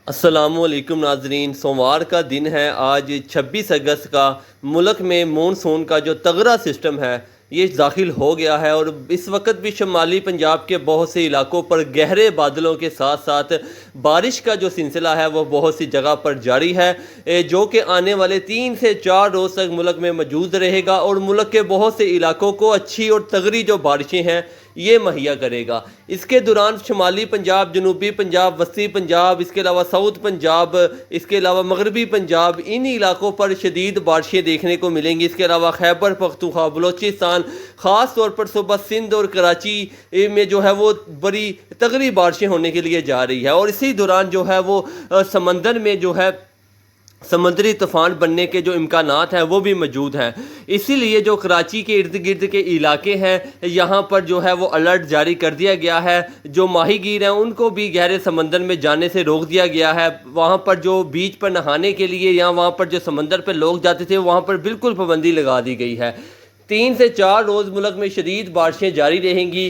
السلام علیکم ناظرین، سوموار کا دن ہے آج 26 اگست کا۔ ملک میں مونسون کا جو تغرا سسٹم ہے یہ داخل ہو گیا ہے اور اس وقت بھی شمالی پنجاب کے بہت سے علاقوں پر گہرے بادلوں کے ساتھ ساتھ بارش کا جو سلسلہ ہے وہ بہت سی جگہ پر جاری ہے، جو کہ آنے والے 3 سے 4 روز تک ملک میں موجود رہے گا اور ملک کے بہت سے علاقوں کو اچھی اور تغری جو بارشیں ہیں یہ مہیا کرے گا۔ اس کے دوران شمالی پنجاب، جنوبی پنجاب، وسطی پنجاب، اس کے علاوہ ساؤتھ پنجاب، اس کے علاوہ مغربی پنجاب، ان علاقوں پر شدید بارشیں دیکھنے کو ملیں گی۔ اس کے علاوہ خیبر پختونخوا، بلوچستان، خاص طور پر صبح سندھ اور کراچی میں جو ہے وہ بڑی تگڑی بارشیں ہونے کے لیے جا رہی ہے، اور اسی دوران جو ہے وہ سمندر میں جو ہے سمندری طوفان بننے کے جو امکانات ہیں وہ بھی موجود ہیں۔ اسی لیے جو کراچی کے ارد گرد کے علاقے ہیں یہاں پر جو ہے وہ الرٹ جاری کر دیا گیا ہے۔ جو ماہی گیر ہیں ان کو بھی گہرے سمندر میں جانے سے روک دیا گیا ہے۔ وہاں پر جو بیچ پر نہانے کے لیے یا وہاں پر جو سمندر پہ لوگ جاتے تھے وہاں پر بالکل پابندی لگا دی گئی ہے۔ 3 سے 4 روز ملک میں شدید بارشیں جاری رہیں گی،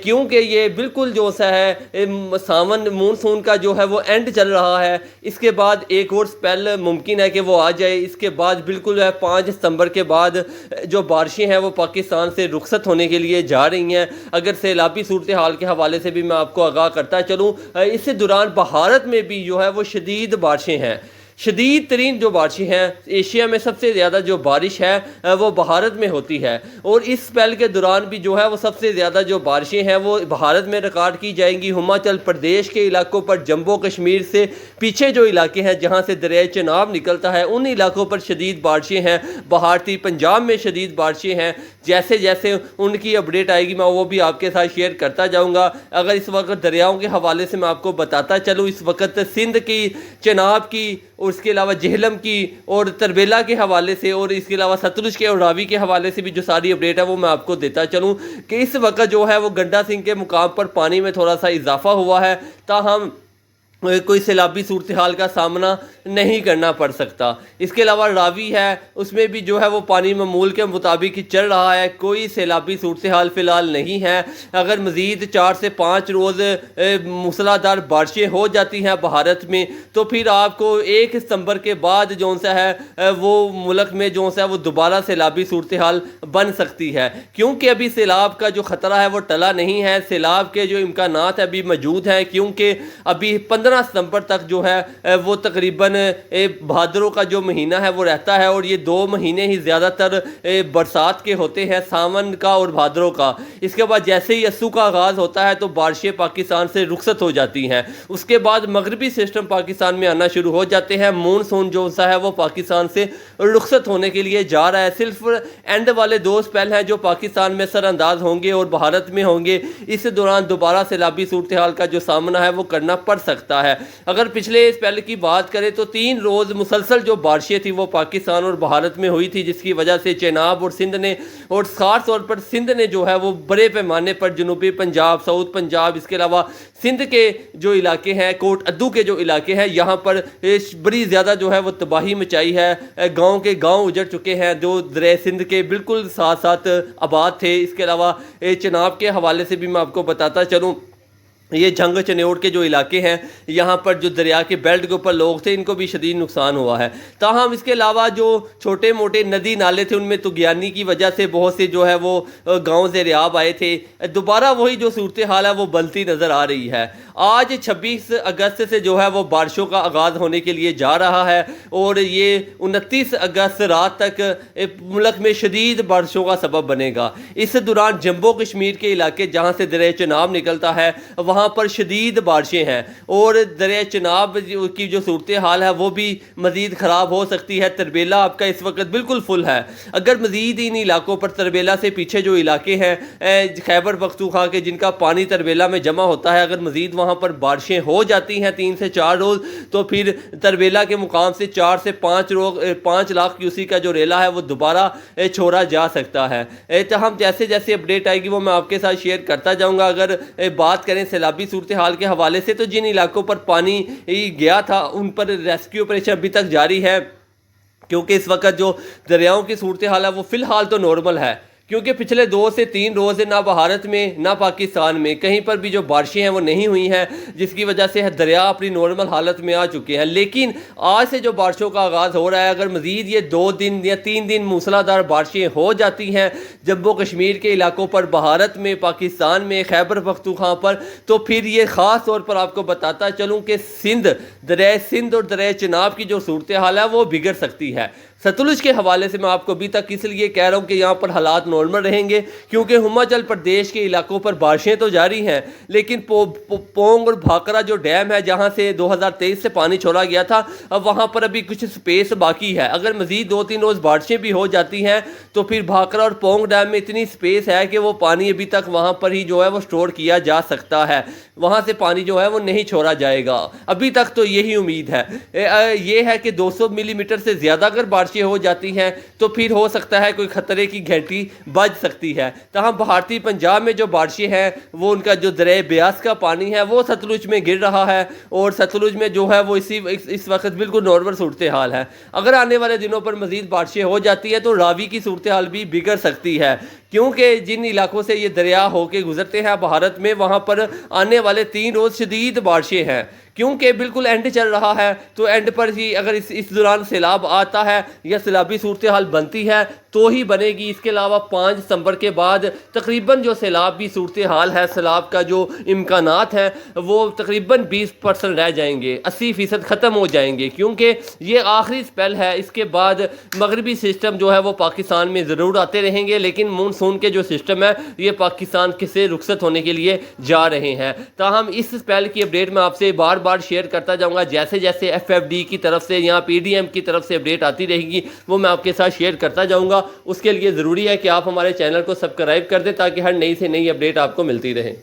کیونکہ یہ بالکل جو سا ہے ساون مونسون کا جو ہے وہ اینڈ چل رہا ہے۔ اس کے بعد ایک اور سپیل ممکن ہے کہ وہ آ جائے۔ اس کے بعد بالکل 5 ستمبر کے بعد جو بارشیں ہیں وہ پاکستان سے رخصت ہونے کے لیے جا رہی ہیں۔ اگر سیلابی صورتحال کے حوالے سے بھی میں آپ کو آگاہ کرتا چلوں، اس دوران بھارت میں بھی جو ہے وہ شدید بارشیں ہیں۔ شدید ترین جو بارشیں ہیں، ایشیا میں سب سے زیادہ جو بارش ہے وہ بھارت میں ہوتی ہے، اور اس سپیل کے دوران بھی جو ہے وہ سب سے زیادہ جو بارشیں ہیں وہ بھارت میں ریکارڈ کی جائیں گی۔ ہماچل پردیش کے علاقوں پر، جموں کشمیر سے پیچھے جو علاقے ہیں جہاں سے دریائے چناب نکلتا ہے ان علاقوں پر شدید بارشیں ہیں۔ بھارتی پنجاب میں شدید بارشیں ہیں۔ جیسے جیسے ان کی اپڈیٹ آئے گی میں وہ بھی آپ کے ساتھ شیئر کرتا جاؤں گا۔ اگر اس وقت دریاؤں کے حوالے سے میں آپ کو بتاتا چلوں، اس وقت سندھ کی، چناب کی، اور اس کے علاوہ جہلم کی اور تربیلا کے حوالے سے، اور اس کے علاوہ ستلج کے اور راوی کے حوالے سے بھی جو ساری اپڈیٹ ہے وہ میں آپ کو دیتا چلوں کہ اس وقت جو ہے وہ گنڈا سنگھ کے مقام پر پانی میں تھوڑا سا اضافہ ہوا ہے، تاہم کوئی سیلابی صورتحال کا سامنا نہیں کرنا پڑ سکتا۔ اس کے علاوہ راوی ہے، اس میں بھی جو ہے وہ پانی معمول کے مطابق ہی چل رہا ہے، کوئی سیلابی صورتحال فی الحال نہیں ہے۔ اگر مزید 4 سے 5 روز موسلا دھار بارشیں ہو جاتی ہیں بھارت میں تو پھر آپ کو 1 ستمبر کے بعد جو سا ہے وہ ملک میں جو سا ہے وہ دوبارہ سیلابی صورتحال بن سکتی ہے، کیونکہ ابھی سیلاب کا جو خطرہ ہے وہ ٹلا نہیں ہے۔ سیلاب کے جو امکانات ابھی موجود ہیں، کیونکہ ابھی 15 ستمبر تک جو ہے وہ تقریباً بھادروں کا جو مہینہ ہے وہ رہتا ہے، اور یہ 2 مہینے ہی زیادہ تر برسات کے ہوتے ہیں، ساون کا اور بھادروں کا۔ اس کے بعد جیسے ہی یسوع کا آغاز ہوتا ہے تو بارشیں پاکستان سے رخصت ہو جاتی ہیں۔ اس کے بعد مغربی سسٹم پاکستان میں آنا شروع ہو جاتے ہیں۔ مونسون جو سا ہے وہ پاکستان سے رخصت ہونے کے لیے جا رہا ہے۔ صرف اینڈ والے 2 سپیل ہیں جو پاکستان میں سر انداز ہوں گے اور بھارت میں ہوں گے۔ اس دوران دوبارہ سیلابی صورتحال کا جو سامنا ہے وہ کرنا پڑ سکتا ہے۔ اگر پچھلے سپیل کی بات کریں تو 3 روز مسلسل جو بارشیں تھی وہ پاکستان اور بھارت میں ہوئی تھی، جس کی وجہ سے چناب اور سندھ نے، اور خاص طور پر سندھ نے جو ہے وہ بڑے پیمانے پر جنوبی پنجاب، ساؤتھ پنجاب، اس کے علاوہ سندھ کے جو علاقے ہیں، کوٹ ادو کے جو علاقے ہیں، یہاں پر بڑی زیادہ جو ہے وہ تباہی مچائی ہے۔ گاؤں کے گاؤں اجڑ چکے ہیں جو دریائے سندھ کے بالکل ساتھ ساتھ آباد تھے۔ اس کے علاوہ چناب کے حوالے سے بھی میں آپ کو بتاتا چلوں، یہ جھنگ چنیوٹ کے جو علاقے ہیں یہاں پر جو دریا کے بیلٹ کے اوپر لوگ تھے ان کو بھی شدید نقصان ہوا ہے۔ تاہم اس کے علاوہ جو چھوٹے موٹے ندی نالے تھے ان میں طغیانی کی وجہ سے بہت سے جو ہے وہ گاؤں زیر آب آئے تھے۔ دوبارہ وہی جو صورتحال ہے وہ بلتی نظر آ رہی ہے۔ آج 26 اگست سے جو ہے وہ بارشوں کا آغاز ہونے کے لیے جا رہا ہے، اور یہ 29 اگست رات تک ملک میں شدید بارشوں کا سبب بنے گا۔ اس دوران جموں کشمیر کے علاقے جہاں سے دریائے چناب نکلتا ہے وہاں پر شدید بارشیں ہیں، اور دریائے چناب کی جو صورتحال ہے وہ بھی مزید خراب ہو سکتی ہے۔ تربیلا آپ کا اس وقت بالکل فل ہے۔ اگر مزید ان علاقوں پر تربیلا سے پیچھے جو علاقے ہیں خیبر پختونخوا کے جن کا پانی تربیلا میں جمع ہوتا ہے، اگر مزید وہاں پر بارشیں ہو جاتی ہیں 3 سے 4 روز تو پھر تربیلا کے مقام سے 4 سے 5 لاکھ کیوسیک کا جو ریلا ہے وہ دوبارہ چھوڑا جا سکتا ہے۔ ہم جیسے جیسے اپڈیٹ آئے گی وہ میں آپ کے ساتھ شیئر کرتا جاؤں گا۔ اگر بات کریں سیلابی صورتحال کے حوالے سے تو جن علاقوں پر پانی گیا تھا ان پر ریسکیو آپریشن ابھی تک جاری ہے، کیونکہ اس وقت جو دریاؤں کی صورتحال ہے وہ فی الحال تو نارمل ہے، کیونکہ پچھلے 2 سے 3 روز نہ بھارت میں نہ پاکستان میں کہیں پر بھی جو بارشیں ہیں وہ نہیں ہوئی ہیں، جس کی وجہ سے دریا اپنی نارمل حالت میں آ چکے ہیں۔ لیکن آج سے جو بارشوں کا آغاز ہو رہا ہے، اگر مزید یہ 2 دن یا 3 دن موسلادھار بارشیں ہو جاتی ہیں جموں کشمیر کے علاقوں پر، بھارت میں، پاکستان میں، خیبر پختونخوا پر، تو پھر یہ خاص طور پر آپ کو بتاتا چلوں کہ دریائے سندھ اور دریائے چناب کی جو صورتحال ہے وہ بگڑ سکتی ہے۔ ستلج کے حوالے سے میں آپ کو ابھی تک اس لیے کہہ رہا ہوں کہ یہاں پر حالات نارمل رہیں گے، کیونکہ ہماچل پردیش کے علاقوں پر بارشیں تو جاری ہیں، لیکن پونگ اور بھاکرا جو ڈیم ہے جہاں سے 2023 سے پانی چھوڑا گیا تھا، اب وہاں پر ابھی کچھ سپیس باقی ہے۔ اگر مزید 2-3 روز بارشیں بھی ہو جاتی ہیں تو پھر بھاکرا اور پونگ ڈیم میں اتنی سپیس ہے کہ وہ پانی ابھی تک وہاں پر ہی جو ہے وہ سٹور کیا جا سکتا ہے، وہاں سے پانی جو ہے وہ نہیں چھوڑا جائے گا۔ ابھی تک تو یہی امید ہے۔ یہ ہے کہ 200 ملی میٹر سے زیادہ اگر بارشیں ہو جاتی ہیں تو پھر ہو سکتا ہے کوئی خطرے کی گھنٹی بج سکتی ہے۔ تاہم بھارتی پنجاب میں جو بارشیں ہیں وہ ان کا جو دریائے بیاس کا پانی ہے وہ ستلج میں گر رہا ہے، اور ستلج میں جو ہے وہ اس وقت بالکل نارمل صورتحال ہے۔ اگر آنے والے دنوں پر مزید بارشیں ہو جاتی ہیں تو راوی کی صورتحال بھی بگڑ سکتی ہے، کیونکہ جن علاقوں سے یہ دریا ہو کے گزرتے ہیں بھارت میں، وہاں پر آنے والے 3 روز شدید بارشیں ہیں، کیونکہ بالکل اینڈ چل رہا ہے۔ تو اینڈ پر ہی اگر اس دوران سیلاب آتا ہے یا سیلابی صورتحال بنتی ہے تو ہی بنے گی۔ اس کے علاوہ 5 دسمبر کے بعد تقریباً جو سیلابی صورتحال ہے، سیلاب کا جو امکانات ہیں وہ تقریباً 20% رہ جائیں گے، 80% ختم ہو جائیں گے، کیونکہ یہ آخری سپیل ہے۔ اس کے بعد مغربی سسٹم جو ہے وہ پاکستان میں ضرور آتے رہیں گے، لیکن مونسون کے جو سسٹم ہے یہ پاکستان سے رخصت ہونے کے لیے جا رہے ہیں۔ تاہم اس سپیل کی اپڈیٹ میں آپ سے بار شیئر کرتا جاؤں گا، جیسے جیسے FFD کی طرف سے یا PDM کی طرف سے اپڈیٹ آتی رہے گی وہ میں آپ کے ساتھ شیئر کرتا جاؤں گا۔ اس کے لیے ضروری ہے کہ آپ ہمارے چینل کو سبسکرائب کر دیں تاکہ ہر نئی سے نئی اپڈیٹ آپ کو ملتی رہے۔